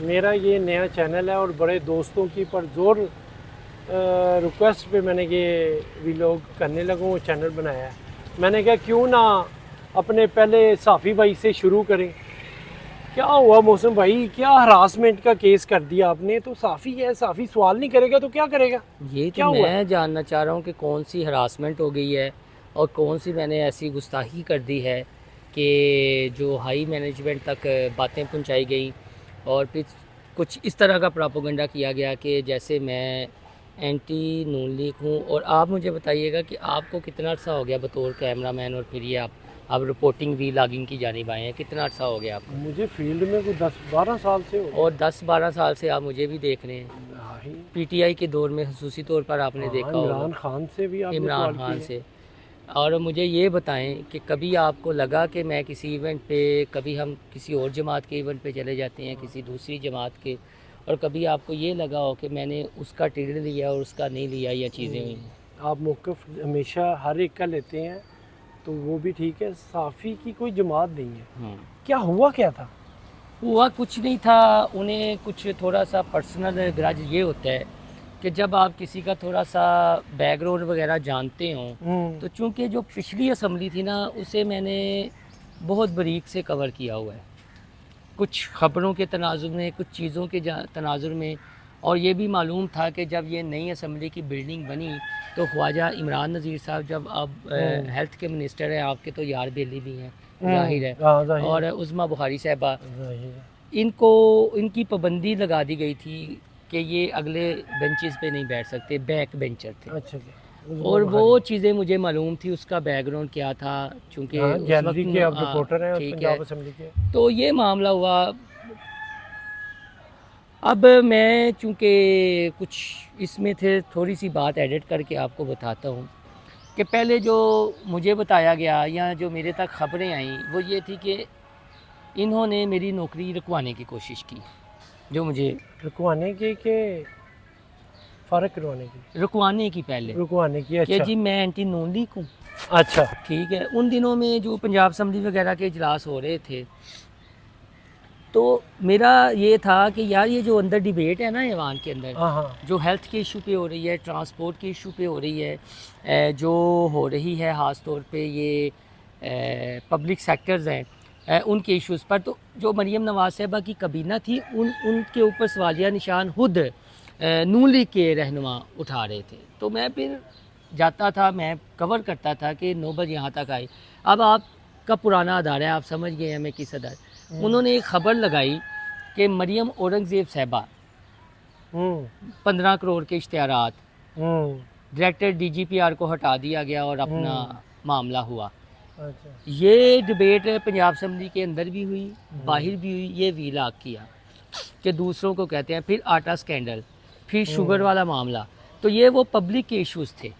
मेरा ये नया चैनल है और बड़े दोस्तों की परजोर रिक्वेस्ट पे मैंने ये व्लॉग करने लगा वो चैनल बनाया है। मैंने कहा क्यों ना अपने पहले साफ़ी भाई से शुरू करें। क्या हुआ मौसम भाई, क्या हरासमेंट का केस कर दिया आपने? तो साफ़ी है, साफ़ी सवाल नहीं करेगा तो क्या करेगा? ये तो क्या हुआ? मैं जानना चाह रहा हूँ कि कौन सी हरासमेंट हो गई है और कौन सी मैंने ऐसी गुस्ताखी कर दी है कि जो हाई मैनेजमेंट तक बातें पहुँचाई गई और फिर कुछ इस तरह का प्रोपेगेंडा किया गया कि जैसे मैं एंटी नून लीग हूँ। और आप मुझे बताइएगा कि आपको कितना अर्सा हो गया बतौर कैमरामैन और फिर ये आप रिपोर्टिंग वी लॉगिंग की जानिब आए हैं, कितना अर्सा हो गया आपको? मुझे फील्ड में कोई 10-12 साल से हो और 10-12 साल से आप मुझे भी देख रहे हैं। गया। पीटीआई के दौर में खसूसी तौर पर आपने देखा होगा, इमरान खान से भी आपने इमरान सवाल खान किए? से। और मुझे ये बताएं कि कभी आपको लगा कि मैं किसी इवेंट पे, कभी हम किसी और जमात के इवेंट पे चले जाते हैं, किसी दूसरी जमात के, और कभी आपको ये लगा हो कि मैंने उसका टिकट लिया और उसका नहीं लिया या चीज़ें हुई? आप मौक़िफ़ हमेशा हर एक का लेते हैं तो वो भी ठीक है। साफ़ी की कोई जमात नहीं है। क्या हुआ क्या था? हुआ कुछ नहीं था। उन्हें कुछ थोड़ा सा पर्सनल ग्रज ये होता है कि जब आप किसी का थोड़ा सा बैकग्राउंड वगैरह जानते हो, तो चूंकि जो पिछली असम्बली थी ना, उसे मैंने बहुत बारीक से कवर किया हुआ है, कुछ ख़बरों के तनाजुर में, कुछ चीज़ों के तनाजुर में। और ये भी मालूम था कि जब ये नई असम्बली की बिल्डिंग बनी तो ख्वाजा इमरान नज़ीर साहब जब अब हेल्थ के मिनिस्टर हैं, आपके तो यार बेली भी हैं ज़ाहिर है, हाँ, ज़ाहिर और है। उज़मा बुखारी साहबा, ज़ाहिर है। इनको इनकी पाबंदी लगा दी गई थी कि ये अगले बेंचेस पे नहीं बैठ सकते, बैक बेंचर थे। अच्छा जी। और वो चीज़ें मुझे मालूम थी, उसका बैकग्राउंड क्या था, चूँकि हाँ, उस वक्त गैलरी के आप रिपोर्टर हैं ठीक है, पंजाब असेंबली के। तो ये मामला हुआ। अब मैं चूँकि कुछ इसमें थे, थोड़ी सी बात एडिट करके आपको बताता हूँ कि पहले जो मुझे बताया गया या जो मेरे तक ख़बरें आईं वो ये थी कि इन्होंने मेरी नौकरी रुकवाने की कोशिश की, जो मुझे रुकवाने के फ़र्क करवाने की? रुकवाने की पहले रुकवाने की, कि अच्छा। जी मैं एंटी नून लीग हूँ। अच्छा। ठीक है, उन दिनों में जो पंजाब असम्बली वगैरह के इजलास हो रहे थे, तो मेरा ये था कि यार ये जो अंदर डिबेट है ना ऐवान के अंदर, हाँ, हाँ। जो हेल्थ के इशू पे हो रही है, ट्रांसपोर्ट के इशू पे हो रही है, जो हो रही है ख़ास तौर पे ये पब्लिक सेक्टर्स हैं, उनके इश्यूज़ पर, तो जो मरीम नवाज़ साहिबा की कबीना थी उनके ऊपर सवालिया निशान खुद नून लीग के रहनुमा उठा रहे थे। तो मैं फिर जाता था, मैं कवर करता था कि नौबत यहाँ तक आई। अब आपका पुराना अदारा है, आप समझ गए हैं मैं किस अदारे। उन्होंने एक ख़बर लगाई कि मरियम औरंगज़ेब साहिबा 15 करोड़ के इश्तिहारात, डायरेक्टर DGPR को हटा दिया गया और अपना मामला हुआ। अच्छा। ये डिबेट पंजाब असम्बली के अंदर भी हुई, बाहर भी हुई, ये वीलाग किया कि दूसरों को कहते हैं। फिर आटा स्कैंडल, फिर शुगर वाला मामला, तो ये वो पब्लिक के इश्यूज़ थे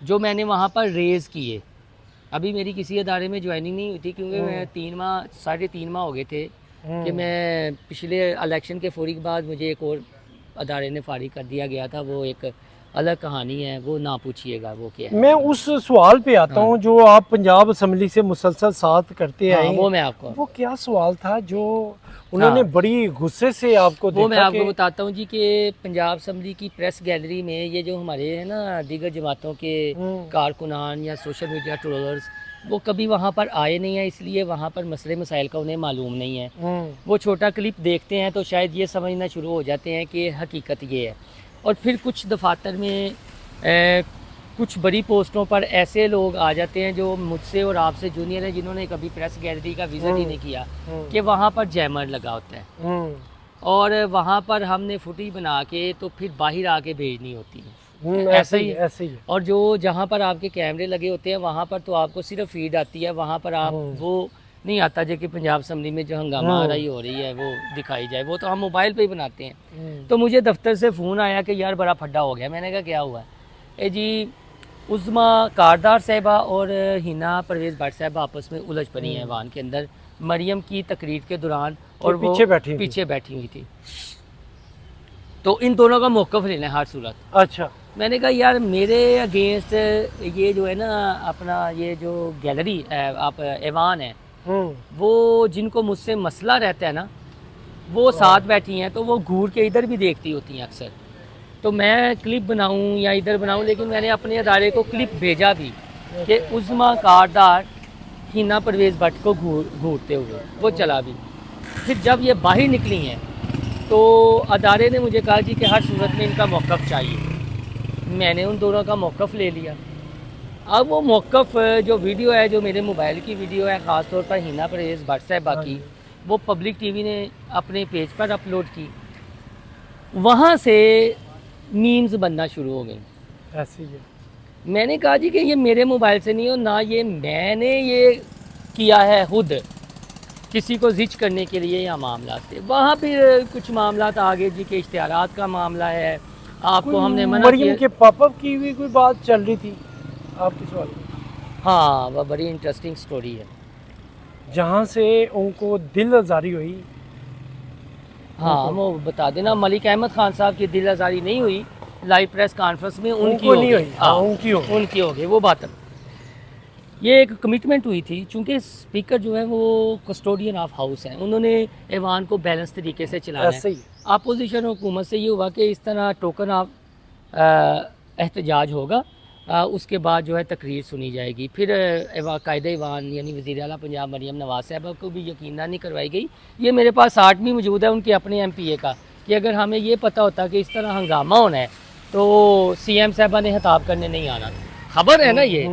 जो मैंने वहाँ पर रेज़ किए। अभी मेरी किसी अदारे में ज्वाइनिंग नहीं हुई थी, क्योंकि मैं 3.5 माह हो गए थे कि मैं पिछले इलेक्शन के फौरी बाद मुझे एक और अदारे ने फारिग कर दिया गया था। वो एक अलग कहानी है, वो ना पूछिएगा वो क्या है। मैं उस सवाल पे आता हूँ जो आप पंजाब असम्बली से मुसलसल साथ करते आए हैं। वो मैं आपको वो क्या सवाल था जो उन्होंने बड़ी गुस्से से आपको वो मैं देखा आपको बताता हूँ जी कि पंजाब असम्बली की प्रेस गैलरी में ये जो हमारे हैं ना दीगर जमातों के कारकुनान या सोशल मीडिया ट्रोलर्स, वो कभी वहाँ पर आए नहीं हैं, इसलिए वहाँ पर मसले मसाइल का उन्हें मालूम नहीं है। वो छोटा क्लिप देखते हैं तो शायद ये समझना शुरू हो जाते हैं कि हकीकत ये है। और फिर कुछ दफातर में कुछ बड़ी पोस्टों पर ऐसे लोग आ जाते हैं जो मुझसे और आपसे जूनियर हैं, जिन्होंने कभी प्रेस गैलरी का विज़िट ही नहीं किया, कि वहाँ पर जैमर लगा होता है और वहाँ पर हमने फुटेज बना के तो फिर बाहर आके भेजनी होती है। ऐसा ही ऐसे ही। और जो जहाँ पर आपके कैमरे लगे होते हैं वहाँ पर तो आपको सिर्फ फीड आती है, वहाँ पर आप वो नहीं आता जो कि पंजाब असम्बली में जो हंगामा आ रही हो रही है वो दिखाई जाए, वो तो हम मोबाइल पे ही बनाते हैं। तो मुझे दफ्तर से फ़ोन आया कि यार बड़ा फड्डा हो गया। मैंने कहा क्या हुआ है? जी उज़्मा कारदार साहिबा और हिना परवेज़ भट्ट साहिबा आपस में उलझ पड़ी हैं वान के अंदर मरियम की तकरीर के दौरान, और वो पीछे बैठी हुई थी। तो इन दोनों का मौक़िफ़ लेना है हर सूरत। अच्छा। मैंने कहा यार मेरे अगेंस्ट ये जो है ना अपना ये जो गैलरी आप ऐवान है, वो जिनको मुझसे मसला रहता है ना, वो साथ बैठी हैं, तो वो घूर के इधर भी देखती होती हैं अक्सर। तो मैं क्लिप बनाऊं या इधर बनाऊं, लेकिन मैंने अपने अदारे को क्लिप भेजा भी कि उज़्मा कारदार हिना परवेज़ भट्ट को घूरते हुए, वो चला भी। फिर जब ये बाहर निकली हैं तो अदारे ने मुझे कहा जी कि हर सूरत में इनका मौक़िफ़ चाहिए। मैंने उन दोनों का मौक़िफ़ ले लिया। अब वो मौक़िफ़ जो वीडियो है, जो मेरे मोबाइल की वीडियो है, ख़ास तौर पर हिना परवेज़ भट्ट साहिबा की, वो पब्लिक टीवी ने अपने पेज पर अपलोड की। वहाँ से मीम्स बनना शुरू हो गई। ऐसे ही है। मैंने कहा जी कि ये मेरे मोबाइल से नहीं हो ना, ये मैंने ये किया है खुद किसी को जिच करने के लिए या मामला से। वहाँ फिर कुछ मामला आगे जी के इश्तिहारात का मामला है, आपको हमने मना मरियम किया। के पापा की भी कोई बात चल रही थी आपके सवाल में? हाँ, वह बड़ी इंटरेस्टिंग स्टोरी है। जहाँ से उनको दिल आज़ारी हुई। हाँ, वो बता देना, मलिक अहमद खान साहब की दिल आज़ारी नहीं हुई, लाइव प्रेस कॉन्फ्रेंस में उनकी नहीं हुई। हाँ, उनकी हो गई वो बात। ये एक कमिटमेंट हुई थी, चूँकि स्पीकर जो है वो कस्टोडियन ऑफ हाउस हैं, उन्होंने ऐवान को बैलेंस तरीके से चलाना ऐसे है। ही। अपोजिशन हुकूमत से ये हुआ कि इस तरह टोकन ऑफ एहतजाज होगा, उसके बाद जो है तकरीर सुनी जाएगी। फिर कायदे ईवान यानी वज़ीर आला पंजाब मरियम नवाज़ साहबा को भी यकीनदानी नहीं करवाई गई। ये मेरे पास आर्ट भी मौजूद है उनके अपने MPA का, कि अगर हमें ये पता होता कि इस तरह हंगामा होना है तो CM साहबा ने खिताब करने नहीं आना। खबर है ना ये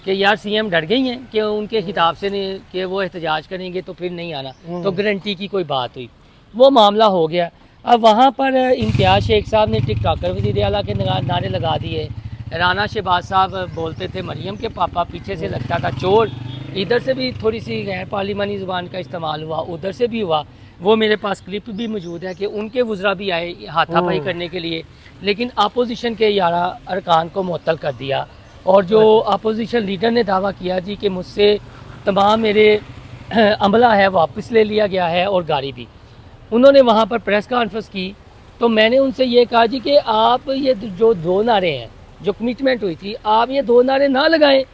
कि यार CM डर गई हैं कि उनके खिताब से नहीं कि वो एहतजाज करेंगे तो फिर नहीं आना, तो गारंटी की कोई बात हुई, वो मामला हो गया। अब वहाँ पर इम्तियाज़ शेख साहब ने टिकटॉकर वज़ीर आला के नारे लगा दिए। राना शहबाज साहब बोलते थे मरियम के पापा, पीछे से लगता था चोर। इधर से भी थोड़ी सी गैर पार्लिमानी ज़ुबान का इस्तेमाल हुआ, उधर से भी हुआ। वो मेरे पास क्लिप भी मौजूद है कि उनके वज़रा भी आए हाथापाई करने के लिए, लेकिन अपोजिशन के 11 अरकान को मुअत्तल कर दिया। और जो अपोजिशन लीडर ने दावा किया जी कि मुझसे तमाम मेरे अमला है वापस ले लिया गया है और गाड़ी भी। उन्होंने वहाँ पर प्रेस कॉन्फ्रेंस की, तो मैंने उनसे ये कहा जी कि आप ये जो 2 नारे हैं, जो कमिटमेंट हुई थी, आप ये 2 नारे ना लगाएं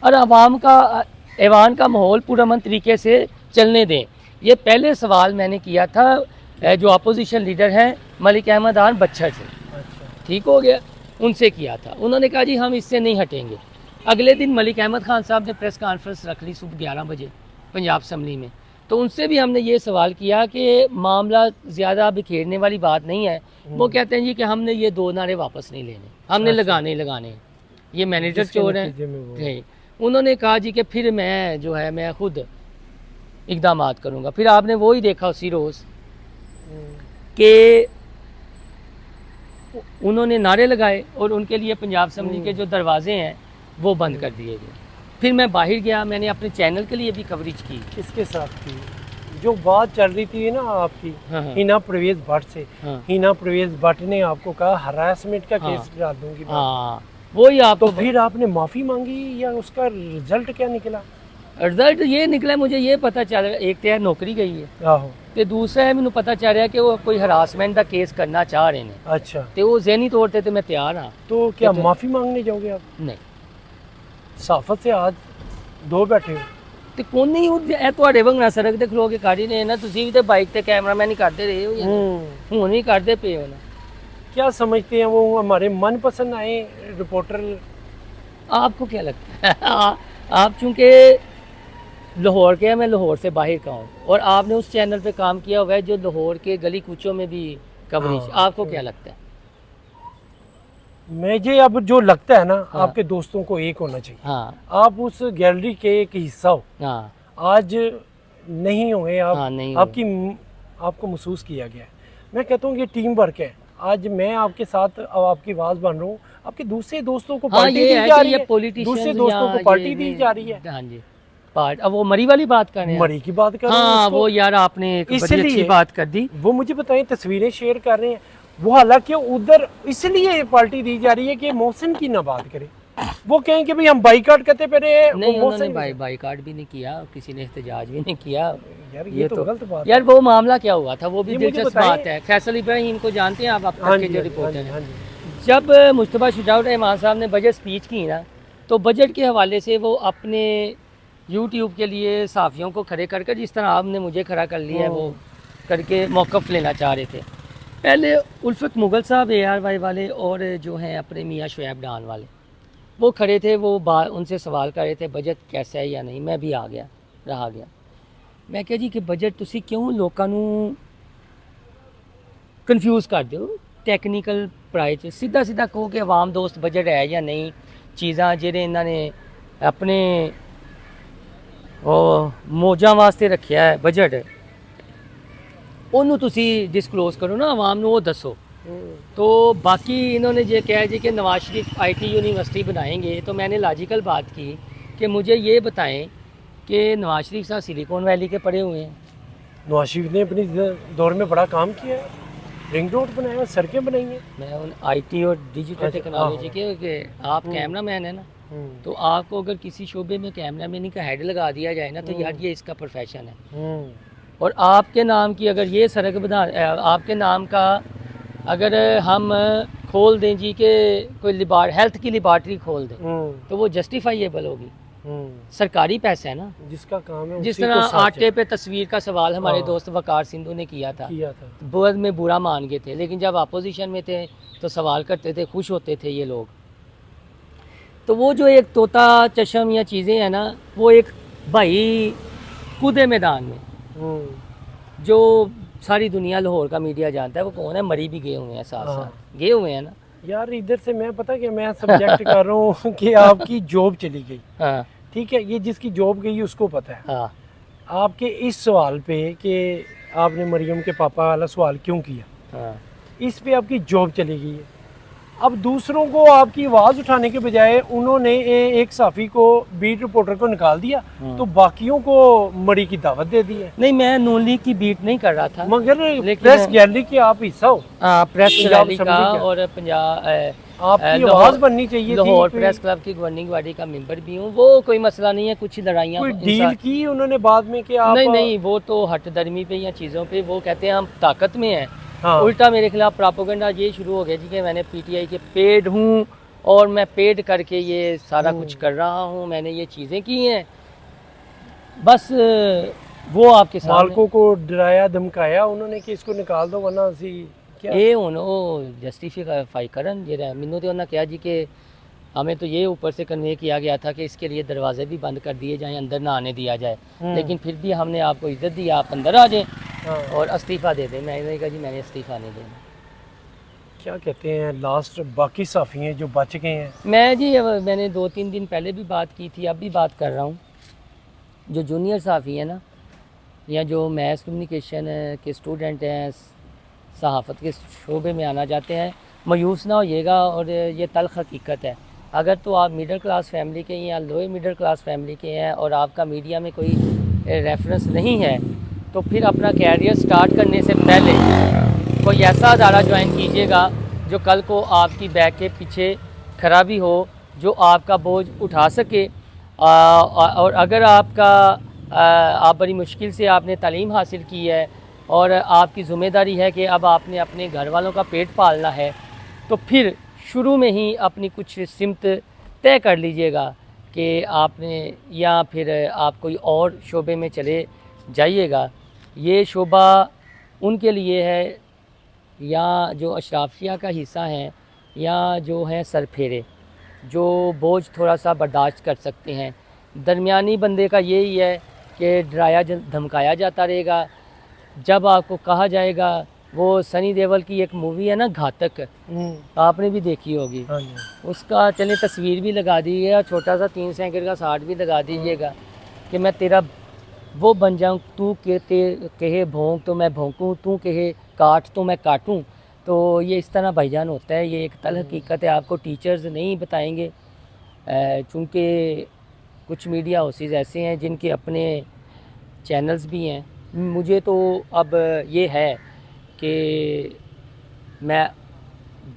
और आवाम का ऐवान का माहौल पुरअमन तरीके से चलने दें। ये पहले सवाल मैंने किया था जो अपोजिशन लीडर हैं मलिक अहमद खान बच्छर से। ठीक हो गया, उनसे किया था। उन्होंने कहा जी हम इससे नहीं हटेंगे। अगले दिन मलिक अहमद खान साहब ने प्रेस कॉन्फ्रेंस रख ली सुबह 11 बजे पंजाब असम्बली में, तो उनसे भी हमने ये सवाल किया कि मामला ज़्यादा बिखेरने वाली बात नहीं है। वो कहते हैं जी कि हमने ये 2 नारे वापस नहीं लेने, हमने लगाने ही लगाने। ये मैनेजर चोर हैं। उन्होंने कहा जी कि फिर मैं जो है मैं खुद इक़दामात करूँगा। फिर आपने वो ही देखा उसी रोज़ कि उन्होंने नारे लगाए और उनके लिए पंजाब असम्बली के जो दरवाजे हैं वो बंद कर दिए गए। फिर मैं बाहर गया, मैंने अपने चैनल के लिए भी कवरेज की। किसके साथ की? जो बात चल रही थी ना आपकी हिना परवेज़ भट्ट से, हिना परवेज़ भट्ट ने आपको कहा हरासमेंट का केस डाल दूंगी। हाँ, वही आप। तो फिर आपने माफ़ी मांगी या उसका रिजल्ट क्या निकला? रिजल्ट ये निकला, मुझे ये पता चल, एक तो नौकरी गई है, आहो, ते दूसरा है मैंने पता चल रहा कि वो कोई हरासमेंट का केस करना चाह रहे हैं। अच्छा, तो वो ज़हनी तौर पे तो मैं तैयार हाँ। तो क्या माफ़ी मांगने जाओगे आप? नहीं, साफत से आज 2 बैठे हो तो कौन नहीं है ਤੁਹਾਡੇ ਵੰਗਣਾ ਸੜਕ ਤੇ ਖਲੋ ਕੇ ਕਾੜੀ ਨੇ ਨਾ, ਤੁਸੀਂ ਵੀ ਤੇ ਬਾਈਕ ਤੇ ਕੈਮਰਾਮੈਨ ਹੀ ਕਰਦੇ ਰਹੇ ਹੋ, ਹੁਣ ਵੀ ਕਰਦੇ ਪਏ ਹੋ ना। क्या समझते हैं वो हमारे मनपसंद आए रिपोर्टर? आपको क्या लगता है? आप चूँकि लाहौर के हैं, मैं लाहौर से बाहर का हूँ, और आपने उस चैनल पे काम किया हुआ है जो लाहौर के गली कूचों में भी कवरेज। आपको क्या लगता है? मुझे अब जो लगता है ना, आपके दोस्तों को एक होना चाहिए। हाँ, आप उस गैलरी के एक हिस्सा हो। हाँ, आज नहीं हुए आप। हाँ, नहीं आपको महसूस किया गया है। मैं कहता हूँ ये टीम वर्क है। आज मैं आपके साथ आपकी आवाज़ बन रहा हूँ, आपके दूसरे दोस्तों को पार्टी दी जा रही है, दूसरे दोस्तों को पार्टी दी जा रही है। हाँ जी, पार्ट। अब वो मरी वाली बात कर रहे हैं, मरी की बात कर रहे हैं। हाँ, वो यार आपने एक बड़ी अच्छी बात कर दी। वो मुझे बताएं, तस्वीरें शेयर कर रहे हैं वो, हालांकि उधर इसलिए पार्टी दी जा रही है कि मोहसिन की ना बात करें। वो कहें कि भाई हम बाइकाट करते पे रहे। नहीं, उन्होंने बाइकाट भी नहीं किया, किसी ने एहतजाज भी नहीं किया। यार ये तो गलत बात यार, वो मामला क्या हुआ था वो भी दिलचस्प बात है। फैसल इब्राहिम को जानते हैं आप के जो रिपोर्टर हैं। जब मुश्तबा शुजाउर रहमान साहब ने बजट स्पीच की ना, तो बजट के हवाले से वो अपने यूट्यूब के लिए साफ़ियों को खड़े कर जिस तरह आपने मुझे खड़ा कर लिया है, वो करके मौक़िफ़ लेना चाह रहे थे। पहले उल्फत मुग़ल साहब ARY वाले और जो हैं अपने मियाँ शुएब डान वाले, वो खड़े थे, वो उनसे सवाल कर रहे थे बजट कैसा है या नहीं। मैं भी आ गया, रहा गया। मैं कहा जी कि बजट तुसी क्यों लोगों नूं कन्फ्यूज़ कर दो, टैक्नीकल प्राइस सीधा सीधा कहो कि आवाम दोस्त बजट है या नहीं। चीज़ां जेह्ड़े इन्हां ने अपने मौजां वास्ते रखिया है बजट, ਉਹਨੂੰ ਤੁਸੀਂ डिस्कलोज़ करो ना आवाम ਨੂੰ, वो दसो। तो बाकी इन्होंने ये कहा जी कि नवाज शरीफ IT यूनिवर्सिटी बनाएंगे, तो मैंने लॉजिकल बात की कि मुझे ये बताएं कि नवाज शरीफ साहब सिलिकॉन वैली के पड़े हुए हैं। नवाज शरीफ ने अपनी दौर में बड़ा काम किया है, रिंग रोड बनाया, सड़कें बनाई हैं। मैं उन IT और डिजिटल टेक्नोलॉजी के आप कैमरा मैन है ना, तो आपको अगर किसी शोबे में कैमरा मैन का हेड लगा दिया जाए ना, तो यार ये इसका प्रोफेशन है। और आपके नाम की अगर ये सड़क बना, आपके नाम का अगर हम खोल दें जी कि कोई हेल्थ की लेबॉर्ट्री खोल दें, तो वो जस्टिफाइएबल होगी। सरकारी पैसा है ना, जिसका काम है। जिस तरह आटे पे तस्वीर का सवाल हमारे दोस्त वकार सिंधु ने किया था, बहुत में बुरा मान गए थे, लेकिन जब अपोजिशन में थे तो सवाल करते थे, खुश होते थे ये लोग। तो वो जो एक तोता चशम या चीज़ें हैं ना, वो एक भाई कूदे मैदान में जो सारी दुनिया लाहौर का मीडिया जानता है, वो कौन है, मरी भी गए हुए हैं, साथ साथ गए हुए हैं ना। यार इधर से मैं पता कि मैं सब्जेक्ट कर रहा हूँ कि आपकी जॉब चली गई, हाँ ठीक है, ये जिसकी जॉब गई उसको पता है। हाँ, आपके इस सवाल पे कि आपने मरियम के पापा वाला सवाल क्यों किया, हाँ, इस पे आपकी जॉब चली गई है। अब दूसरों को आपकी आवाज़ उठाने के बजाय उन्होंने एक साफ़ी को, बीट रिपोर्टर को निकाल दिया, तो बाकियों को मरी की दावत दे दी है। नहीं, मैं नून लीग की बीट नहीं कर रहा था, मगर प्रेस गैलरी के आप हिस्सा हो, प्रेस गैलरी का, और पंजाब आपकी आवाज़ बननी चाहिए। लाहौर प्रेस क्लब की गवर्निंग बॉडी का मेंबर भी हूँ, वो कोई मसला नहीं है। कुछ लड़ाइयाँ, कोई डील की उन्होंने बाद में कि आप? नहीं, वो तो हट दर्मी पे या चीज़ों पे, वो कहते हैं हम ताकत में हैं। हाँ। उल्टा मेरे खिलाफ प्रोपेगेंडा ये शुरू हो गया जी कि मैंने PTI के पेड हूँ और मैं पेड करके ये सारा कुछ कर रहा हूँ, मैंने ये चीज़ें की हैं। बस वो आपके सामने मालकों को डराया धमकाया उन्होंने कि इसको निकाल दो वरना असी क्या ये हुन वो जस्टिफाई करन जेड़ा मैनू तो उन्होंने कहा जी कि हमें तो ये ऊपर से कन्वे किया गया था कि इसके लिए दरवाजे भी बंद कर दिए जाएं, अंदर ना आने दिया जाए, लेकिन फिर भी हमने आपको इज्जत दी, आप अंदर आ जाएं और इस्तीफ़ा दे दें। मैंने कहा जी मैंने इस्तीफ़ा नहीं देना। क्या कहते हैं लास्ट बाकी साफ़ी हैं जो बच गए हैं? मैं जी मैंने 2-3 दिन पहले भी बात की थी, अब भी बात कर रहा हूँ। जो जूनियर साफ़ी हैं ना, या जो मैस कम्युनिकेशन के स्टूडेंट हैं, सहाफ़त के शोबे में आना चाहते हैं, मायूस ना होइएगा। और ये तल्ख़ हकीकत है, अगर तो आप मिडिल क्लास फैमिली के या लोअर मिडिल क्लास फैमिली के हैं और आपका मीडिया में कोई रेफरेंस नहीं है, तो फिर अपना कैरियर स्टार्ट करने से पहले कोई ऐसा अदारा ज्वाइन कीजिएगा जो कल को आपकी बैक के पीछे खड़ा भी हो, जो आपका बोझ उठा सके। और अगर आप बड़ी मुश्किल से आपने तालीम हासिल की है और आपकी ज़िम्मेदारी है कि अब आपने अपने घर वालों का पेट पालना है, तो फिर शुरू में ही अपनी कुछ सिमत तय कर लीजिएगा कि आपने, या फिर आप कोई और शोबे में चले जाइएगा। ये शोबा उनके लिए है या जो अशराफिया का हिस्सा हैं, या जो हैं सरफेरे, जो बोझ थोड़ा सा बर्दाश्त कर सकते हैं। दरमियानी बंदे का यही है कि डराया धमकाया जाता रहेगा। जब आपको कहा जाएगा, वो सनी देओल की एक मूवी है ना घातक, आपने भी देखी होगी, उसका चले तस्वीर भी लगा दीजिएगा, छोटा सा 3 सेकंड का शार्ट भी लगा दीजिएगा कि मैं तेरा वो बन जाऊँ, तू कहे भोंक तो मैं भोंकूँ, तू कहे काट तो मैं काटूँ। तो ये इस तरह भाईजान होता है, ये एक तल हकीकत है, आपको टीचर्स नहीं बताएंगे, चूँकि कुछ मीडिया हाउसेस ऐसे हैं जिनके अपने चैनल्स भी हैं। मुझे तो अब ये है कि मैं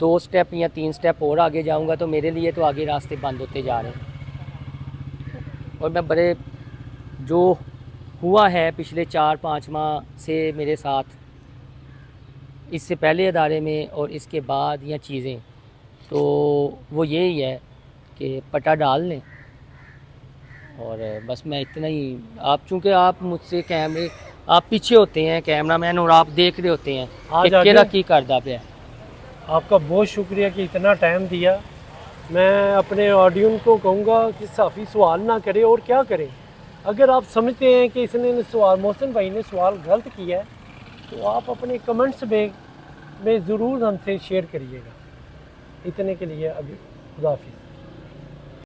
2 स्टेप या 3 स्टेप और आगे जाऊंगा तो मेरे लिए तो आगे रास्ते बंद होते जा रहे हैं। और मैं बड़े जो हुआ है पिछले 4-5 माह से मेरे साथ, इससे पहले अदारे में और इसके बाद या चीज़ें, तो वो यही है कि पटा डाल लें। और बस मैं इतना ही, आप चूँकि आप मुझसे कैमरे आप पीछे होते हैं कैमरामैन और आप देख रहे होते हैं आज कि आगे- केड़ा की करदा पे। आपका बहुत शुक्रिया कि इतना टाइम दिया। मैं अपने ऑडियंस को कहूँगा कि साफ़ी सवाल ना करे और क्या करें। अगर आप समझते हैं कि इसने सवाल मोहसिन भाई ने सवाल गलत किया है तो आप अपने कमेंट्स में ज़रूर हमसे शेयर करिएगा। इतने के लिए अभी खुदा हाफिज़।